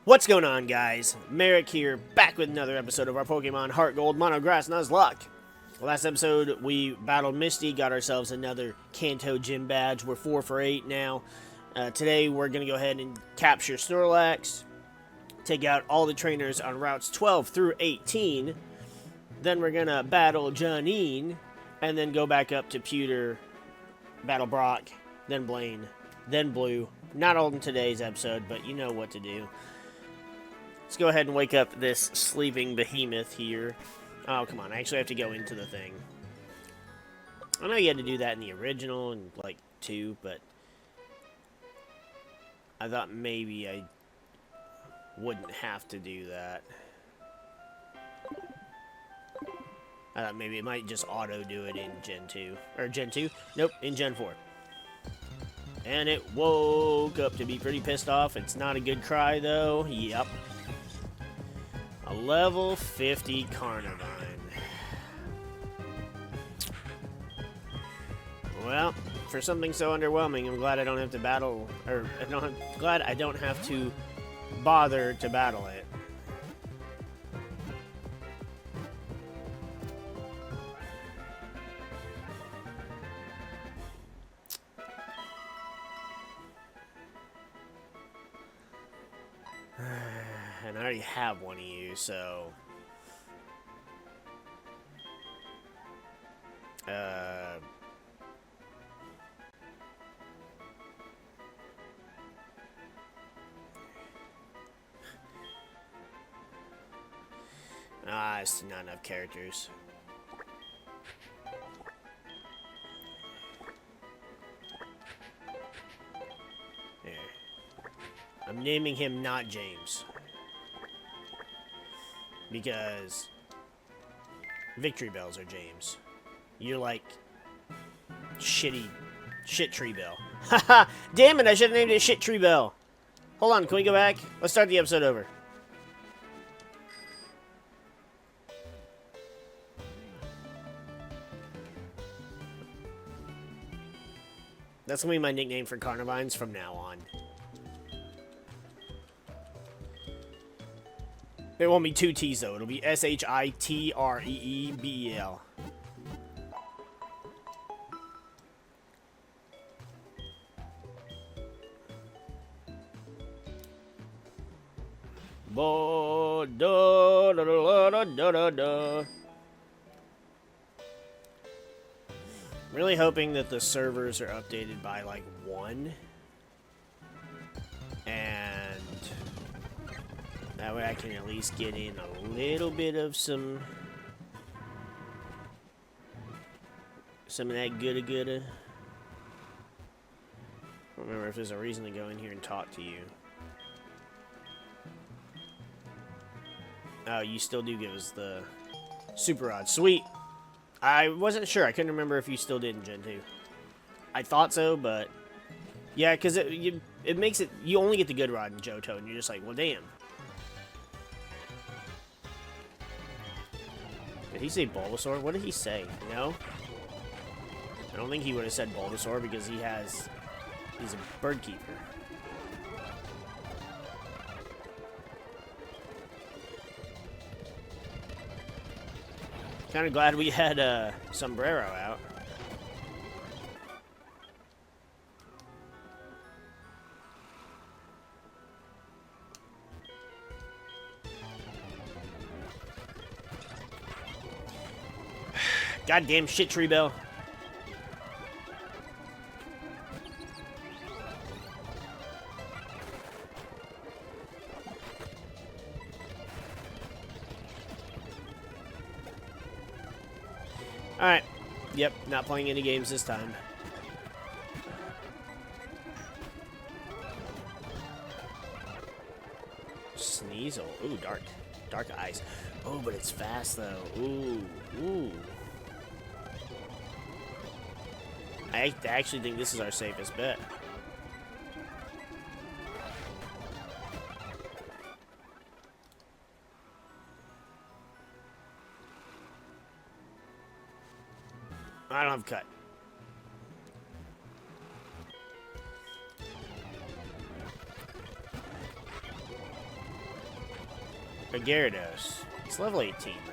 What's going on, guys? MariK here, back with another episode of our Pokemon Heartgold Monograss Nuzlocke. Last episode, we battled Misty, got ourselves another Kanto Gym badge. We're 4 for 8 now. Today, we're going to go ahead and capture Snorlax, take out all the trainers on routes 12 through 18. Then we're going to battle Janine, and then go back up to Pewter, battle Brock, then Blaine, then Blue. Not all in today's episode, but you know what to do. Let's go ahead and wake up this sleeping behemoth here. Oh, come on. I actually have to go into the thing. I know you had to do that in the original and, like, 2, but I thought maybe I wouldn't have to do that. I thought maybe it might just auto-do it in Gen 2. Or Gen 2? Nope, in Gen 4. And it woke up to be pretty pissed off. It's not a good cry, though. Yep. A level 50 Quinnermenner. Well, for something so underwhelming, I'm glad I don't have to battle, or glad I don't have to bother to battle it. And I already have one of you, so... it's not enough characters. There. I'm naming him not James. Because Victory Bells are James. You're like shit Tree Bell. Haha! Damn it, I should have named it Shit Tree Bell. Hold on, can we go back? Let's start the episode over. That's gonna be my nickname for Carnivines from now on. It won't be 2 T's though. It'll be S-H-I-T-R-E-E-B-E-L. Bo da da da da da da da. Really hoping that the servers are updated by like 1. And that way I can at least get in a little bit of some of that goody. I don't remember if there's a reason to go in here and talk to you. Oh, you still do give us the super rod. Sweet. I wasn't sure. I couldn't remember if you still did in Gen 2. I thought so, but yeah, because it makes it, you only get the good rod in Johto, and you're just like, well, damn. Did he say Bulbasaur? What did he say? No? I don't think he would have said Bulbasaur because he's a bird keeper. Kind of glad we had Sombrero out. Goddamn shit, Tree Bell. Alright. Yep, not playing any games this time. Sneasel. Ooh, dark. Dark eyes. Oh, but it's fast, though. Ooh. Ooh. I actually think this is our safest bet. I don't have cut. A Gyarados. It's level 18 though.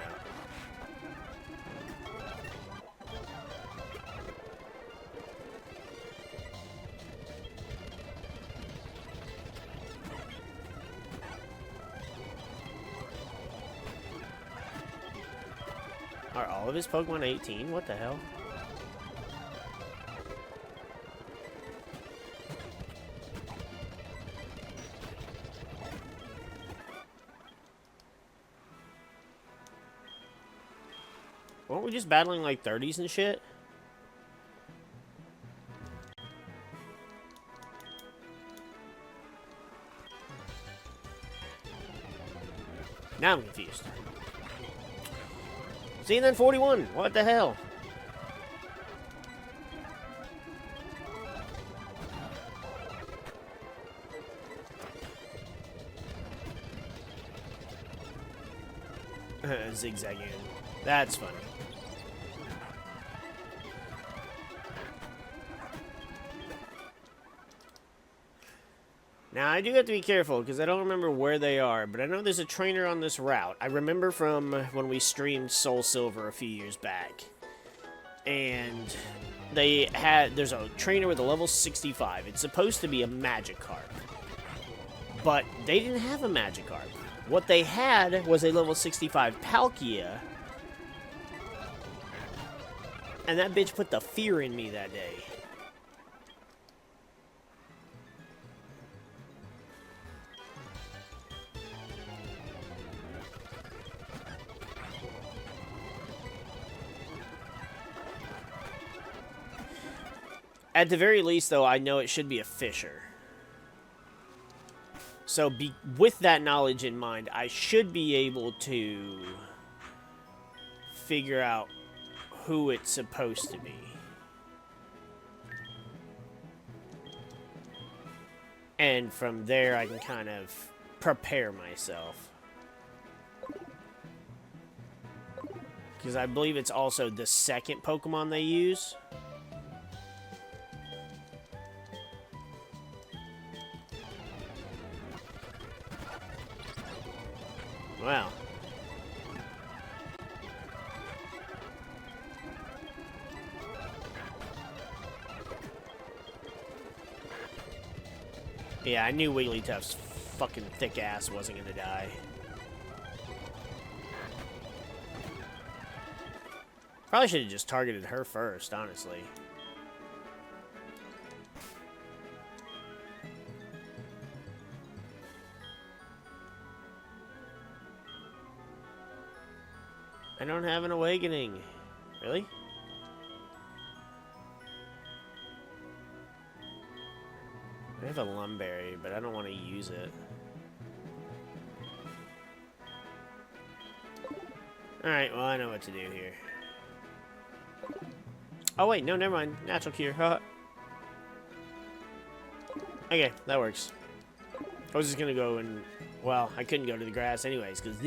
Are all of his Pokemon 18? What the hell? Weren't we just battling like 30s and shit? Now I'm confused. See, and then 41. What the hell? Zigzagging. That's funny. Now, I do have to be careful, because I don't remember where they are, but I know there's a trainer on this route. I remember from when we streamed Soul Silver a few years back. And there's a trainer with a level 65. It's supposed to be a Magikarp. But they didn't have a Magikarp. What they had was a level 65 Palkia. And that bitch put the fear in me that day. At the very least, though, I know it should be a Fisher. So, with that knowledge in mind, I should be able to figure out who it's supposed to be. And from there, I can kind of prepare myself. Because I believe it's also the second Pokemon they use. Wow. Yeah, I knew Wigglytuff's fucking thick ass wasn't gonna die. Probably should have just targeted her first, honestly. I don't have an awakening. Really? I have a Lumberry, but I don't want to use it. Alright, well, I know what to do here. Oh, wait, no, never mind. Natural Cure. Huh? Okay, that works. I was just gonna go and... Well, I couldn't go to the grass anyways, because...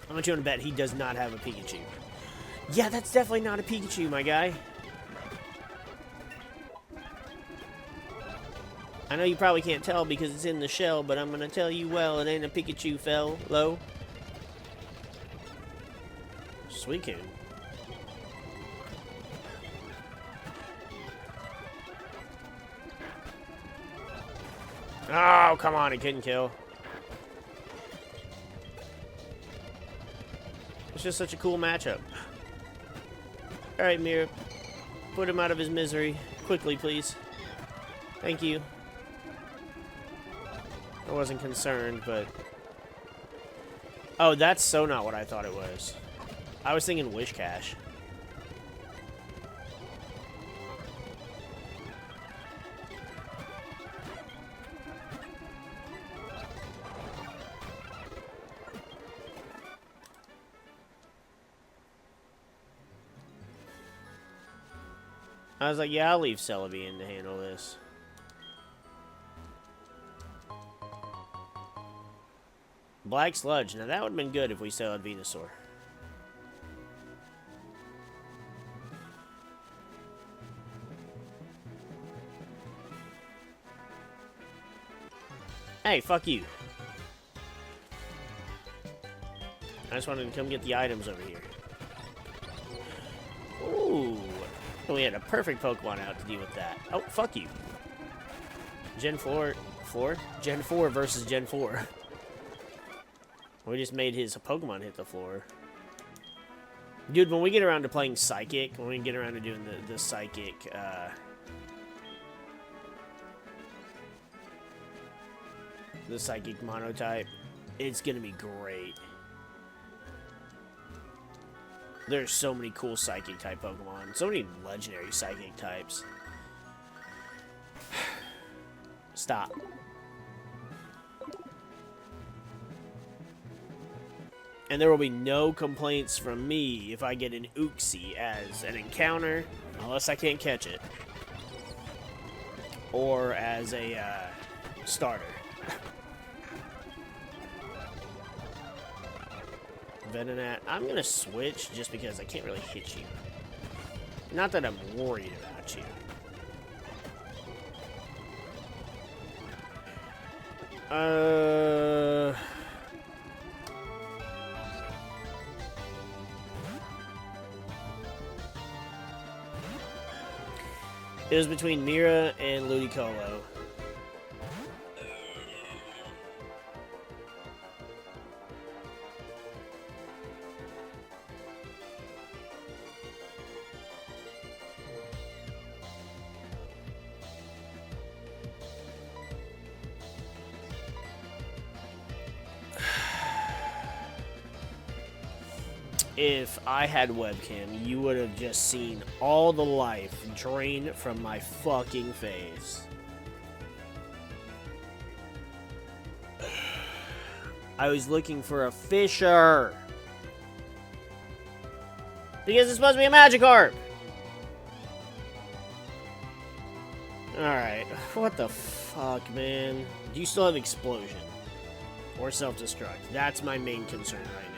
How much you want to bet he does not have a Pikachu? Yeah, that's definitely not a Pikachu, my guy. I know you probably can't tell because it's in the shell, but I'm gonna tell you well, it ain't a Pikachu, fellow. Suicune. Oh, come on, he couldn't kill. It's just such a cool matchup. Alright, MariK. Put him out of his misery. Quickly, please. Thank you. I wasn't concerned, but... Oh, that's so not what I thought it was. I was thinking Wishcash. I was like, yeah, I'll leave Celebi in to handle this. Black Sludge. Now, that would have been good if we still had Venusaur. Hey, fuck you. I just wanted to come get the items over here. Ooh. We had a perfect Pokemon out to deal with that. Oh, fuck you. Gen 4? Gen 4 versus Gen 4. We just made his Pokemon hit the floor. Dude, when we get around to playing Psychic, when we get around to doing the Psychic, the Psychic Monotype, it's gonna be great. There's so many cool Psychic type Pokemon. So many legendary Psychic types. Stop. And there will be no complaints from me if I get an Uxie as an encounter, unless I can't catch it. Or as a starter. Venonat. I'm gonna switch just because I can't really hit you. Not that I'm worried about you. It was between Mira and Ludicolo. If I had webcam, you would have just seen all the life drain from my fucking face. I was looking for a Fisher. Because it's supposed to be a Magikarp. Alright, what the fuck, man? Do you still have Explosion? Or Self-Destruct? That's my main concern right now.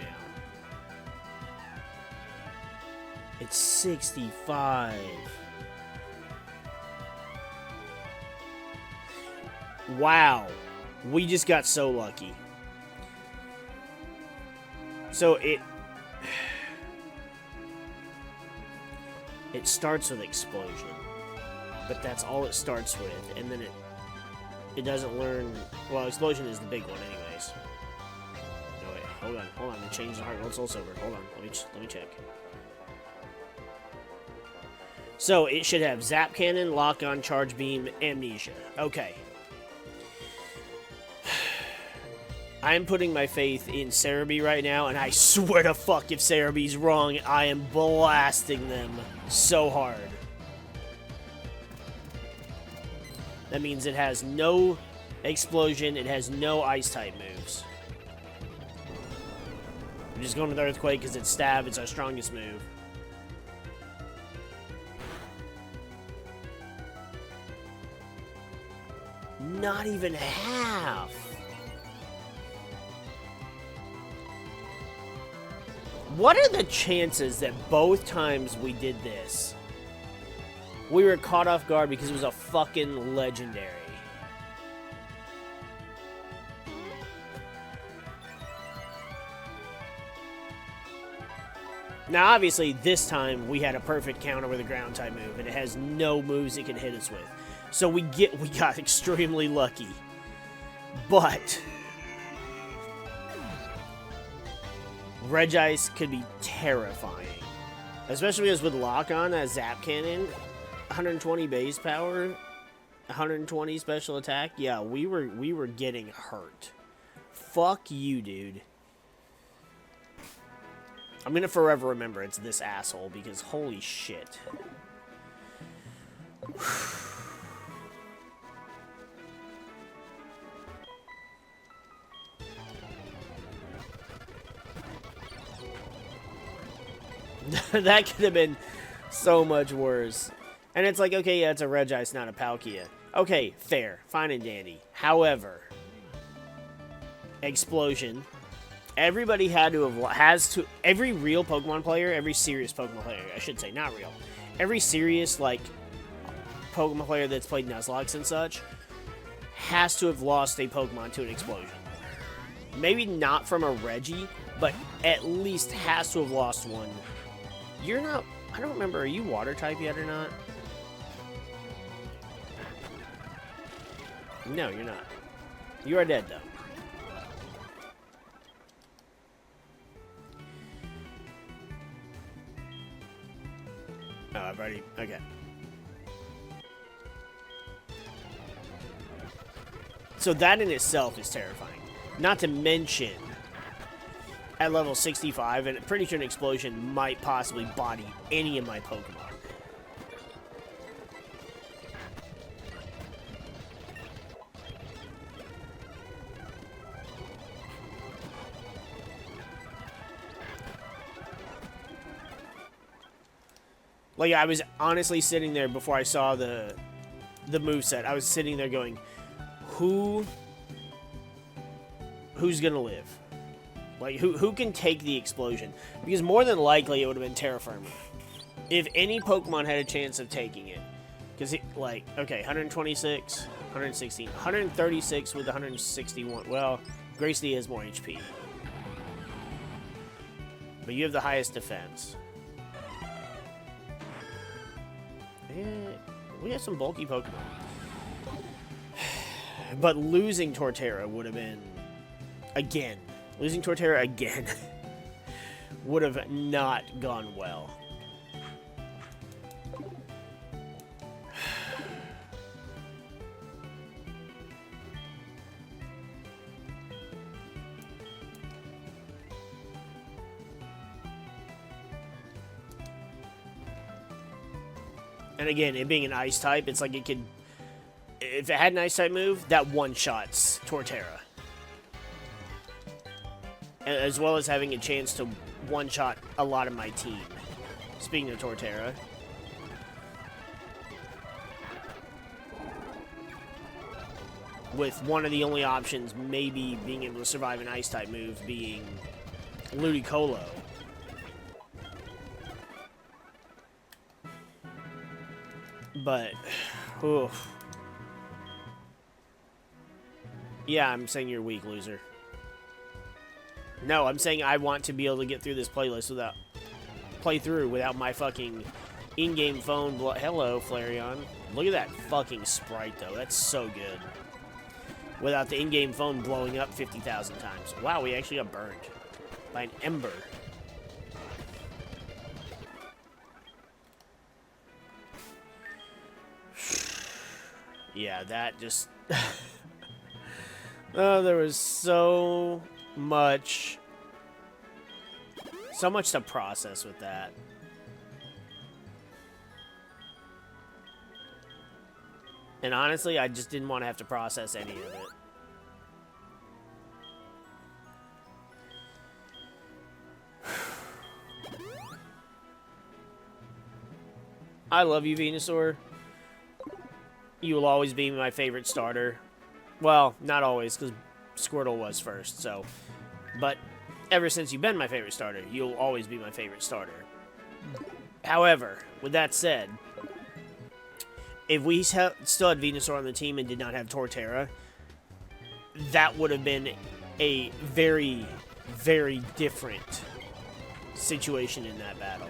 It's 65. Wow. We just got so lucky. So it starts with Explosion. But that's all it starts with. And then it doesn't learn... Well, Explosion is the big one anyways. No, wait. Hold on. They changed the Heartgold Soul Silver. Hold on. Let me check. So, it should have Zap Cannon, Lock On, Charge Beam, Amnesia. Okay. I'm putting my faith in Cerebi right now, and I swear to fuck if Cerebi's wrong, I am blasting them so hard. That means it has no Explosion, it has no Ice-type moves. I'm just going with Earthquake because it's Stab, it's our strongest move. Not even half. What are the chances that both times we did this, we were caught off guard because it was a fucking legendary? Now, obviously, this time we had a perfect counter with a ground type move, and it has no moves it can hit us with. So we got extremely lucky. But Regice could be terrifying. Especially because with Lock On, that Zap Cannon, 120 base power, 120 special attack. Yeah, we were getting hurt. Fuck you, dude. I'm gonna forever remember it's this asshole because holy shit. That could have been so much worse. And it's like, okay, yeah, it's a Regice, not a Palkia. Okay, fair. Fine and dandy. However, Explosion. Everybody every real Pokemon player, every serious Pokemon player, I should say, not real. Every serious, like, Pokemon player that's played Nuzlocke and such has to have lost a Pokemon to an explosion. Maybe not from a Reggie, but at least has to have lost one. You're not... I don't remember, are you water type yet or not? No, you're not. You are dead, though. Oh, I've already... Okay. So that in itself is terrifying. Not to mention, at level 65, and I'm pretty sure an explosion might possibly body any of my Pokemon. Like, I was honestly sitting there before I saw the moveset. I was sitting there going, who's gonna live? Like, who can take the explosion? Because more than likely, it would have been Terra Firma. If any Pokemon had a chance of taking it. Because, like, okay, 126, 116, 136 with 161. Well, Grace D has more HP. But you have the highest defense. We have some bulky Pokemon. But losing Torterra would have been... Again. Losing Torterra again would have not gone well. And again, it being an ice type, it's like it could... If it had an ice type move, that one-shots Torterra. As well as having a chance to one-shot a lot of my team. Speaking of Torterra. With one of the only options maybe being able to survive an ice type move being Ludicolo. But, oof. Yeah, I'm saying you're weak, loser. No, I'm saying I want to be able to get through this playlist without... Playthrough without my fucking in-game phone... Hello, Flareon. Look at that fucking sprite, though. That's so good. Without the in-game phone blowing up 50,000 times. Wow, we actually got burned. By an ember. Yeah, that just... Oh, there was so much to process with that. And honestly, I just didn't want to have to process any of it. I love you, Venusaur. You will always be my favorite starter. Well, not always, because Squirtle was first, so... But ever since you've been my favorite starter, you'll always be my favorite starter. However, with that said, if we still had Venusaur on the team and did not have Torterra, that would have been a very, very different situation in that battle.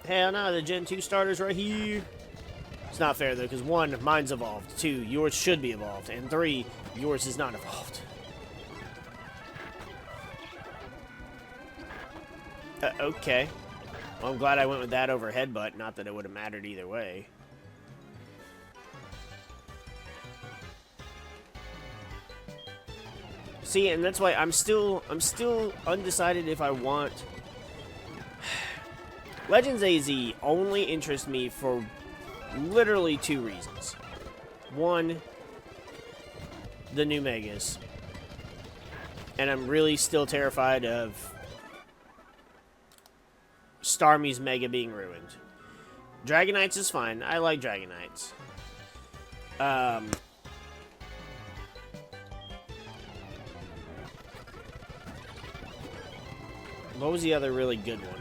Hell no, the Gen 2 starter's right here. It's not fair, though, because 1, mine's evolved. 2, yours should be evolved. And 3, yours is not evolved. Okay. Well, I'm glad I went with that over Headbutt. Not that it would have mattered either way. See, and that's why I'm still undecided if I want... Legends AZ only interests me for literally 2 reasons. 1, the new Megas. And I'm really still terrified of Starmie's Mega being ruined. Dragonites is fine. I like Dragonites. What was the other really good one?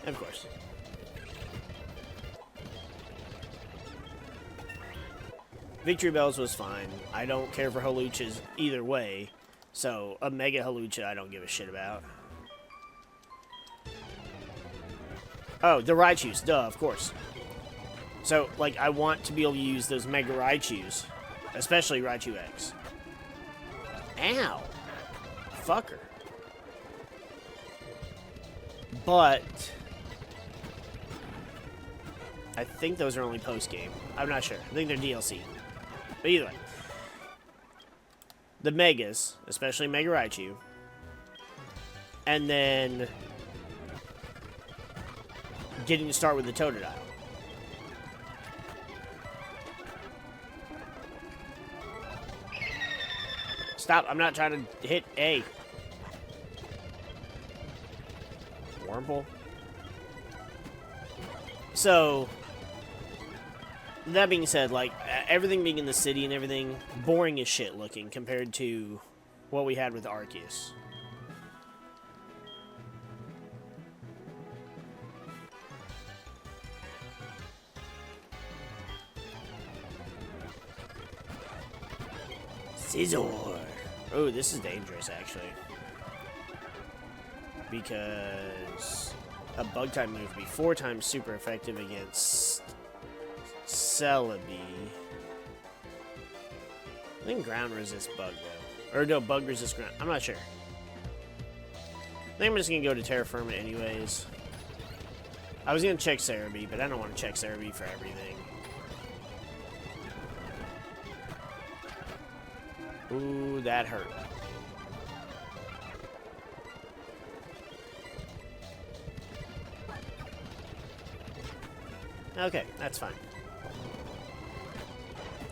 Of course. Victory Bells was fine. I don't care for Hawluchas either way. So, a Mega Hawlucha I don't give a shit about. Oh, the Raichus. Duh, of course. So, like, I want to be able to use those Mega Raichus. Especially Raichu X. Ow. Fucker. But I think those are only post-game. I'm not sure. I think they're DLC. But either way. The Megas, especially Mega Raichu. And then getting to start with the Totodile. Stop, I'm not trying to hit A. Wurmple. So, that being said, like, everything being in the city and everything, boring as shit looking compared to what we had with Arceus. Scizor. Oh, this is dangerous, actually. Because a Bug-type move would be 4 times super effective against Celebi. I think ground resists bug, though. Or no, bug resists ground. I'm not sure. I think I'm just going to go to Terra Firma anyways. I was going to check Celebi, but I don't want to check Celebi for everything. Ooh, that hurt. Okay, that's fine.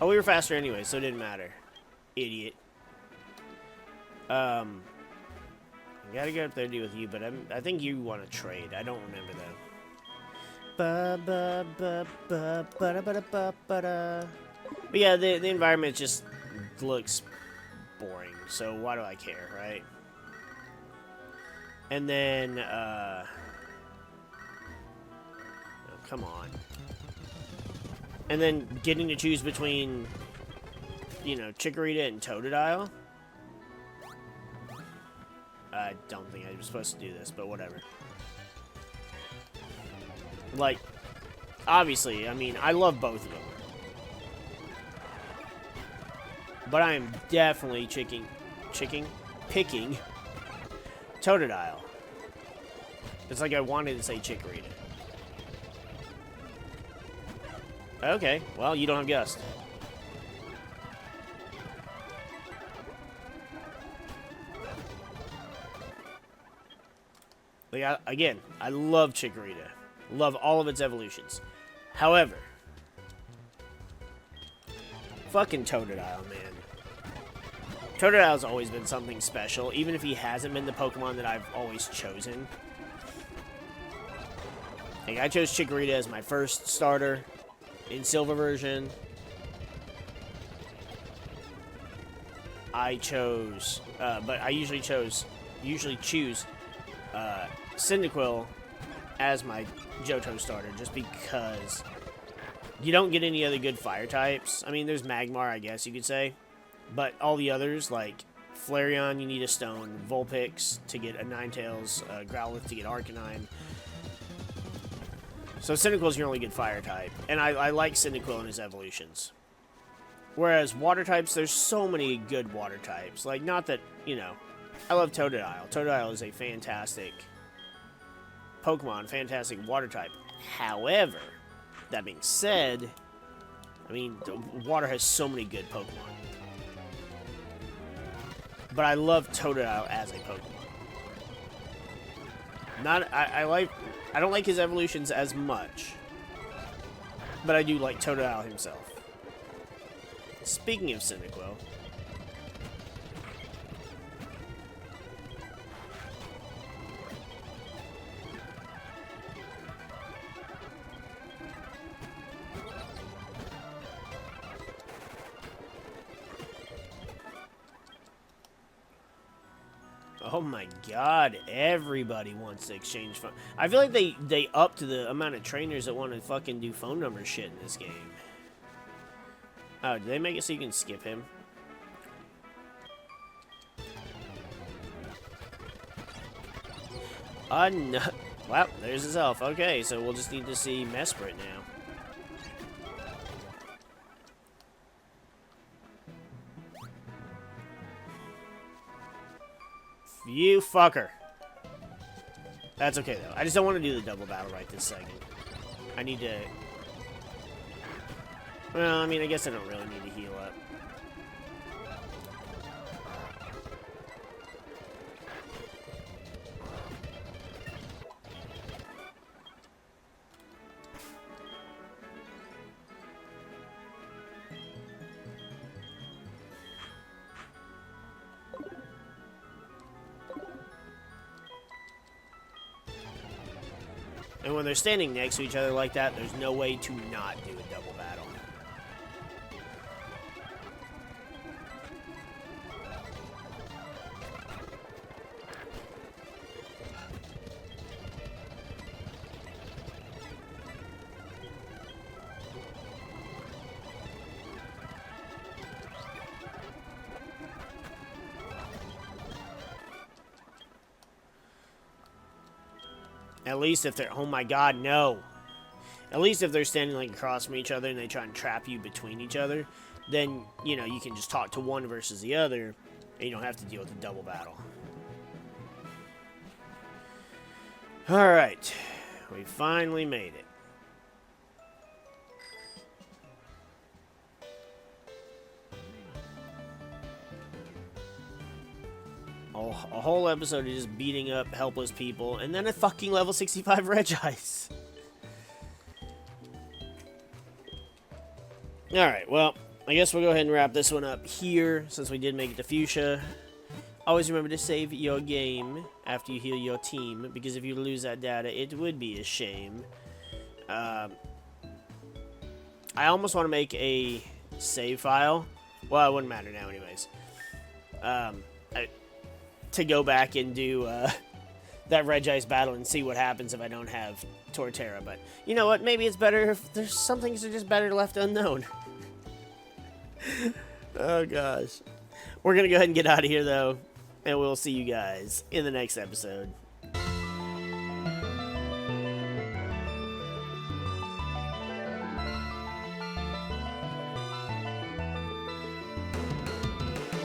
Oh, we were faster anyway, so it didn't matter. Idiot. I gotta go up there to deal with you, but I think you want to trade. I don't remember that. But yeah, the environment just looks boring, so why do I care, right? And then, oh, come on. And then getting to choose between, you know, Chikorita and Totodile. I don't think I was supposed to do this, but whatever. Like, obviously, I mean, I love both of them. But I am definitely picking Totodile. It's like I wanted to say Chikorita. Okay, well, you don't have Gust. Like, again, I love Chikorita. Love all of its evolutions. However, fucking Totodile, man. Totodile's always been something special, even if he hasn't been the Pokemon that I've always chosen. Like, I chose Chikorita as my first starter in Silver version. I chose, but I usually choose Cyndaquil as my Johto starter, just because you don't get any other good fire types. I mean, there's Magmar, I guess you could say, but all the others, like Flareon, you need a stone, Vulpix to get a Ninetales, Growlithe to get Arcanine. So Cyndaquil's your only good fire type, and I like Cyndaquil in his evolutions. Whereas water types, there's so many good water types. Like, not that, you know, I love Totodile. Totodile is a fantastic Pokemon, fantastic water type. However, that being said, I mean, water has so many good Pokemon. But I love Totodile as a Pokemon. I don't like his evolutions as much, but I do like Totodile himself. Speaking of Cyndaquil, Oh my god, everybody wants to exchange phone. I feel like they upped the amount of trainers that want to fucking do phone number shit in this game. Oh, did they make it so you can skip him? No. Well, there's his elf. Okay, so we'll just need to see Mesprit now. You fucker. That's okay, though. I just don't want to do the double battle right this second. I need to... Well, I mean, I guess I don't really need to heal up. And when they're standing next to each other like that, there's no way to not do a double battle. At least if they're... Oh my god, no. At least if they're standing like across from each other and they try and trap you between each other, then, you know, you can just talk to one versus the other, and you don't have to deal with the double battle. Alright. We finally made it. A whole episode of just beating up helpless people, and then a fucking level 65 Regice. Alright, well, I guess we'll go ahead and wrap this one up here, since we did make it to Fuchsia. Always remember to save your game after you heal your team, because if you lose that data, it would be a shame. I almost want to make a save file. Well, it wouldn't matter now anyways. To go back and do that Regice battle and see what happens if I don't have Torterra. But you know what? Maybe it's better if there's some things are just better left unknown. Oh gosh. We're going to go ahead and get out of here though. And we'll see you guys in the next episode.